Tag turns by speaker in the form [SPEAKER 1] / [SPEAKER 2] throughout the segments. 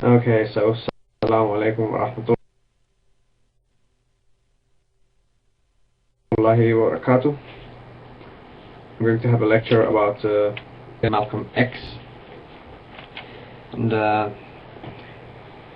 [SPEAKER 1] Okay, so Assalamu alaikum wa rahmatullahi wa barakatuh. I'm going to have a lecture about Malcolm X, and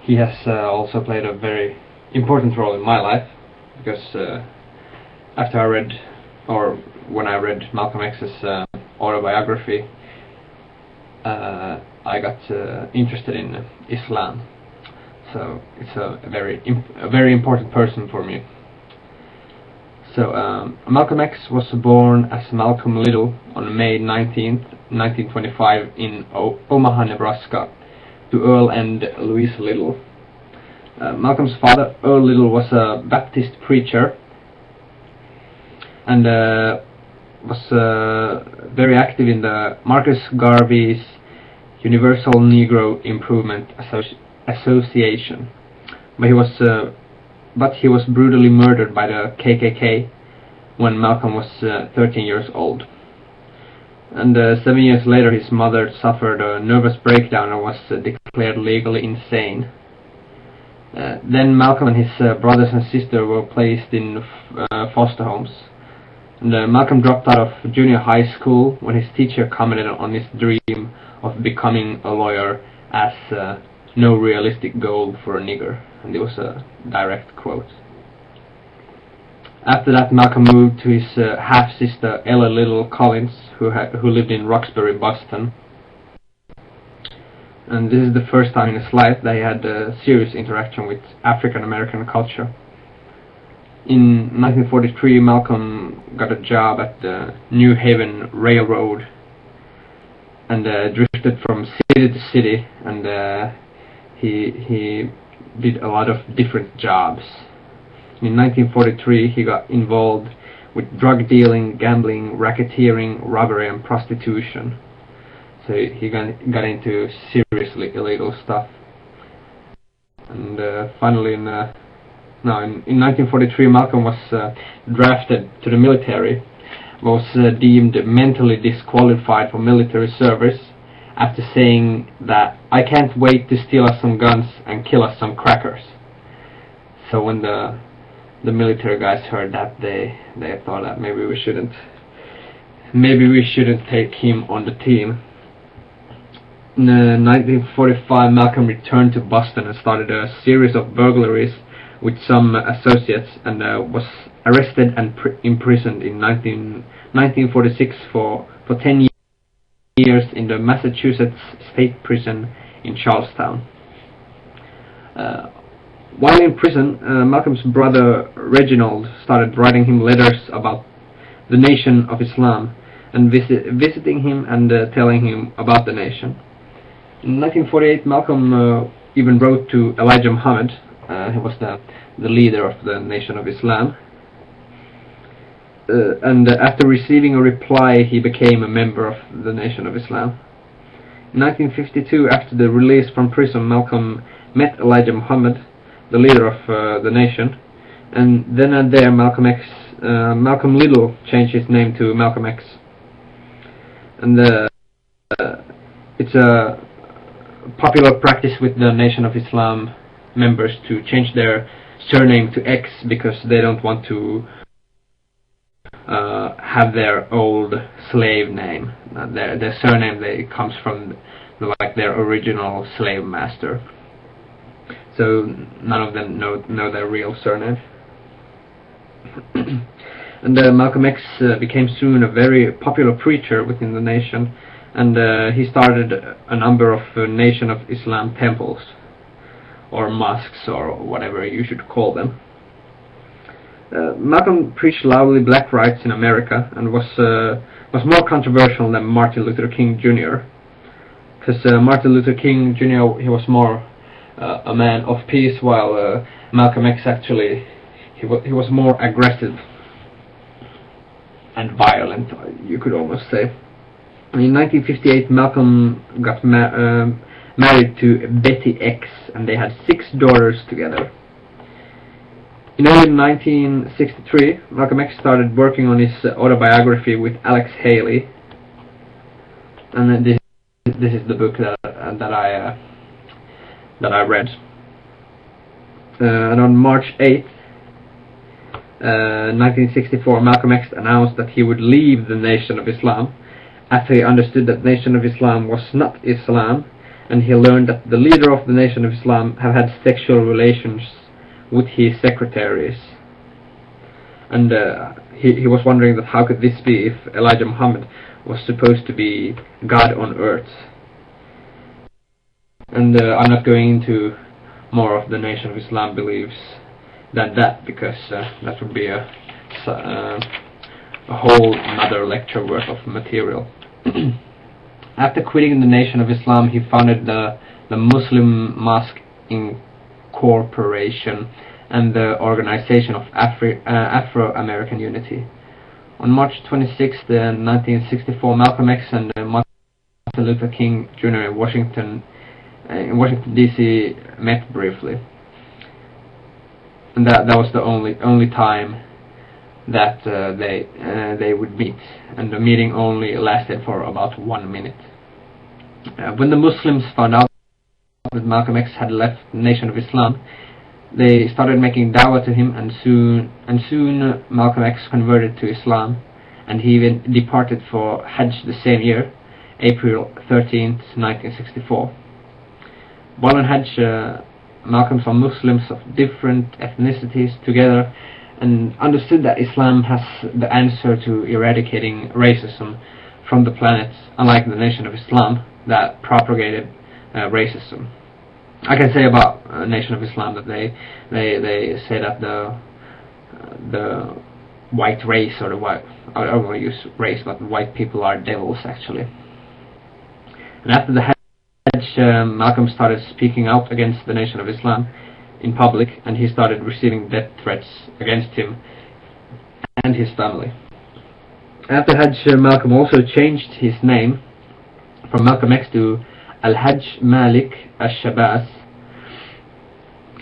[SPEAKER 1] he has also played a very important role in my life, because after I read, or when I read Malcolm X's autobiography, I got interested in Islam. So it's a very important person for me. So Malcolm X was born as Malcolm Little on May 19th, 1925 in Omaha, Nebraska, to Earl and Louise Little. Malcolm's father, Earl Little, was a Baptist preacher and was very active in the Marcus Garvey's Universal Negro Improvement Association, but he was brutally murdered by the KKK when Malcolm was 13 years old. And 7 years later, his mother suffered a nervous breakdown and was declared legally insane. Then Malcolm and his brothers and sister were placed in foster homes. And Malcolm dropped out of junior high school when his teacher commented on his dream of becoming a lawyer as no realistic goal for a nigger, and it was a direct quote. After that, Malcolm moved to his half-sister Ella Little Collins, who lived in Roxbury, Boston. And this is the first time in his life that he had a serious interaction with African American culture. In 1943, Malcolm got a job at the New Haven Railroad and drifted from city to city, and he did a lot of different jobs. In 1943, he got involved with drug dealing, gambling, racketeering, robbery, and prostitution. So he got into seriously illegal stuff. And finally, in 1943, Malcolm was drafted to the military, was deemed mentally disqualified for military service after saying that "I can't wait to steal us some guns and kill us some crackers." So when the military guys heard that, they thought that maybe we shouldn't take him on the team. In 1945, Malcolm returned to Boston and started a series of burglaries with some associates, and was arrested and imprisoned in 1946 for 10 years in the Massachusetts State Prison in Charlestown. While in prison, Malcolm's brother Reginald started writing him letters about the Nation of Islam and visiting him and telling him about the nation. In 1948, Malcolm even wrote to Elijah Muhammad. He was the leader of the Nation of Islam. And after receiving a reply, he became a member of the Nation of Islam. In 1952, after the release from prison, Malcolm met Elijah Muhammad, the leader of the nation, and then and there Malcolm Little changed his name to Malcolm X. And it's a popular practice with the Nation of Islam members to change their surname to X, because they don't want to have their old slave name. Their surname comes from their original slave master. So none of them know their real surname. And Malcolm X became soon a very popular preacher within the nation, and he started a number of Nation of Islam temples, or mosques, or whatever you should call them. Malcolm preached loudly black rights in America, and was more controversial than Martin Luther King Jr. Because Martin Luther King Jr. he was more a man of peace, while Malcolm X actually he was more aggressive and violent, you could almost say. In 1958, Malcolm got married to Betty X, and they had 6 daughters together. In early 1963, Malcolm X started working on his autobiography with Alex Haley, and this is the book that that I read. And on March 8th, 1964, Malcolm X announced that he would leave the Nation of Islam after he understood that Nation of Islam was not Islam, and he learned that the leader of the Nation of Islam have had sexual relations with his secretaries. And he was wondering that how could this be if Elijah Muhammad was supposed to be God on earth. And I'm not going into more of the Nation of Islam beliefs than that, because that would be a whole another lecture worth of material. After quitting the Nation of Islam, he founded the Muslim Mosque Incorporation and the Organization of Afro-American Unity. On March 26, 1964, Malcolm X and Martin Luther King Jr. in Washington D.C. met briefly, and that was the only time that they would meet, and the meeting only lasted for about 1 minute. When the Muslims found out that Malcolm X had left the Nation of Islam, they started making dawah to him, and soon Malcolm X converted to Islam, and he even departed for Hajj the same year, April 13th, 1964. While on Hajj, Malcolm saw Muslims of different ethnicities together and understood that Islam has the answer to eradicating racism from the planet, unlike the Nation of Islam that propagated racism. I can say about Nation of Islam that they say that the white race, or the white, I don't want to use race, but white people are devils actually. And after the Hajj, Malcolm started speaking out against the Nation of Islam in public, and he started receiving death threats against him and his family. After Hajj, Malcolm also changed his name from Malcolm X to Al-Hajj Malik As-Shabazz,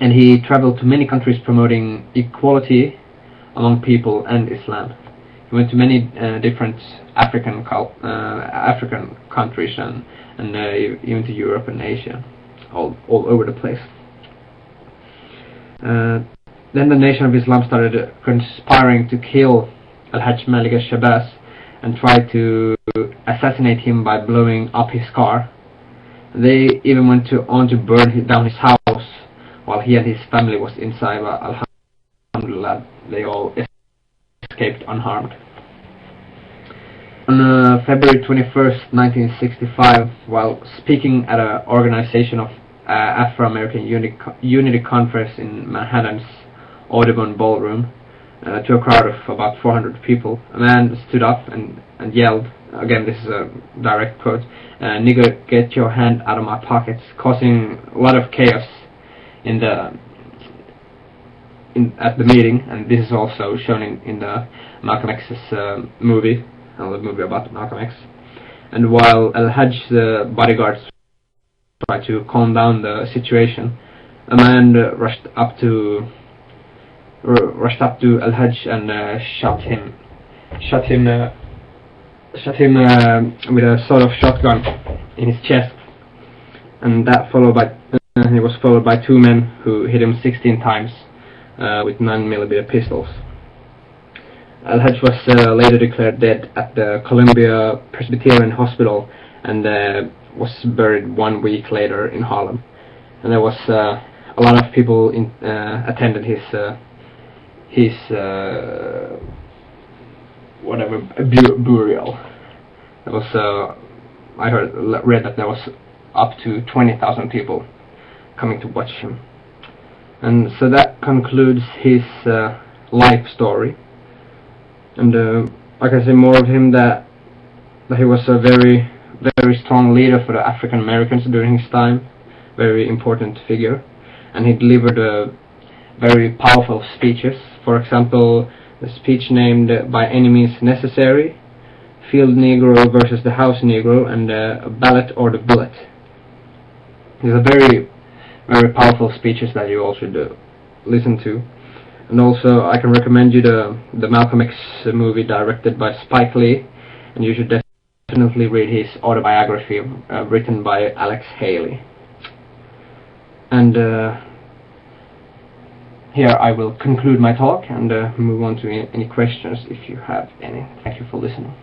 [SPEAKER 1] and he traveled to many countries promoting equality among people and Islam. He went to many different African countries and even to Europe and Asia, all over the place. Then the Nation of Islam started conspiring to kill Al-Hajj Malik As-Shabazz and tried to assassinate him by blowing up his car. They even went on to burn down his house while he and his family was inside, but alhamdulillah, they all escaped unharmed. On February 21st, 1965, while speaking at an organization of Afro-American Unity Conference in Manhattan's Audubon Ballroom to a crowd of about 400 people, a man stood up and yelled, again this is a direct quote, "Nigger, get your hand out of my pockets," causing a lot of chaos at the meeting, and this is also shown in the Malcolm X's movie, the movie about Malcolm X. And while Al-Hajj's bodyguards tried to calm down the situation, a man rushed up to Al-Hajj and shot him with a sort of shotgun in his chest, and that he was followed by two men who hit him 16 times with 9mm pistols. Al-Hajj was later declared dead at the Columbia Presbyterian Hospital and was buried 1 week later in Harlem. And there was a lot of people attended his burial. There was I read that there was up to 20,000 people coming to watch him. And so that concludes his life story. And I can say more of him that he was a very, very strong leader for the African Americans during his time, very important figure, and he delivered very powerful speeches. For example, the speech named "By Any Means Necessary," "Field Negro versus the House Negro," and "A Ballot or the Bullet." These are very, very powerful speeches that you all should listen to. And also, I can recommend you the Malcolm X movie directed by Spike Lee, and you should definitely read his autobiography written by Alex Haley. And here I will conclude my talk and move on to any questions if you have any. Thank you for listening.